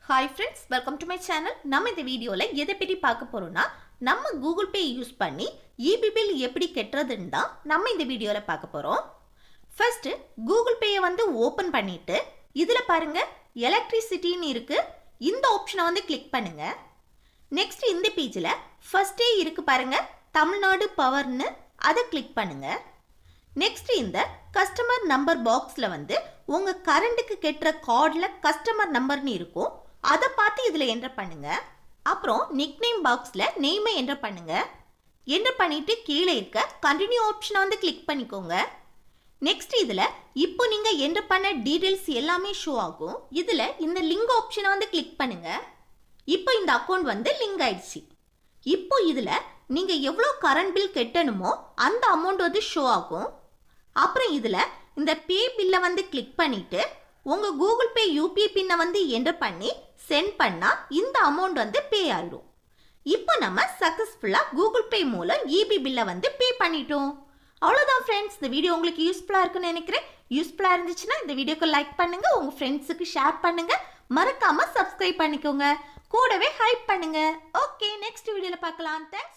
Hi friends, welcome to my channel. நம்ம இந்த வீடியோல எதை பத்தி பார்க்க போறோம்னா நம்ம Google Pay யூஸ் பண்ணி EB bill எப்படி கட்டறதுன்னு தான் நம்ம இந்த வீடியோல பார்க்க போறோம். First Google Pay வந்து ஓபன் பண்ணிட்டு இதுல பாருங்க எலக்ட்ரிசிட்டின்னு இருக்கு. இந்த ஆப்ஷனை வந்து கிளிக் பண்ணுங்க. நெக்ஸ்ட் இந்த பேஜ்ல ஃபர்ஸ்டே இருக்கு பாருங்க தமிழ்நாடு பவர்னு அதை கிளிக் பண்ணுங்க. நெக்ஸ்ட் இந்த கஸ்டமர் நம்பர் பாக்ஸ்ல வந்து உங்க கரண்ட்க்கு கெட்ற கார்டுல கஸ்டமர் நம்பர்னு இருக்கும். அதை பார்த்து இதில் என்டர் பண்ணுங்க. அப்புறம் நிக்நேம் பாக்ஸில் நேமை என்டர் பண்ணுங்க. என்டர் பண்ணிட்டு கீழே இருக்க கண்டினியூ ஆப்ஷனை வந்து கிளிக் பண்ணிக்கோங்க. நெக்ஸ்ட் இதில் இப்போ நீங்கள் என்டர் பண்ண டீடைல்ஸ் எல்லாமே ஷோ ஆகும். இதில் இந்த லிங்க் ஆப்ஷனை வந்து கிளிக் பண்ணுங்க. இப்போ இந்த அக்கௌண்ட் வந்து லிங்க் ஆயிடுச்சு. இப்போ இதில் நீங்கள் எவ்வளோ கரண்ட் பில் கட்டணுமோ அந்த அமௌண்ட் வந்து ஷோ ஆகும். அப்புறம் இதில் இந்த பே பில்லை வந்து கிளிக் பண்ணிட்டு உங்க Google Pay UPI பின்னை வந்து என்டர் பண்ணி சென்ட் பண்ணா இந்த அமௌண்ட் வந்து பே ஆயிடும். இப்போ நம்ம சக்சஸ்ஃபுல்லா Google Pay மூலம் EB பில்லை வந்து பே பண்ணிட்டோம். அவ்வளவுதான் ஃப்ரெண்ட்ஸ், இந்த வீடியோ உங்களுக்கு யூஸ்ஃபுல்லா இருக்குன்னு நினைக்கிறேன். யூஸ்ஃபுல்லா இருந்துச்சுன்னா இந்த வீடியோக்கு லைக் பண்ணுங்க, உங்க ஃப்ரெண்ட்ஸுக்கு ஷேர் பண்ணுங்க, மறக்காம சப்ஸ்கிரைப் பண்ணிக்கோங்க, கூடவே ஹைப் பண்ணுங்க. ஓகே, நெக்ஸ்ட் வீடியோல பார்க்கலாம். தேங்க்ஸ்.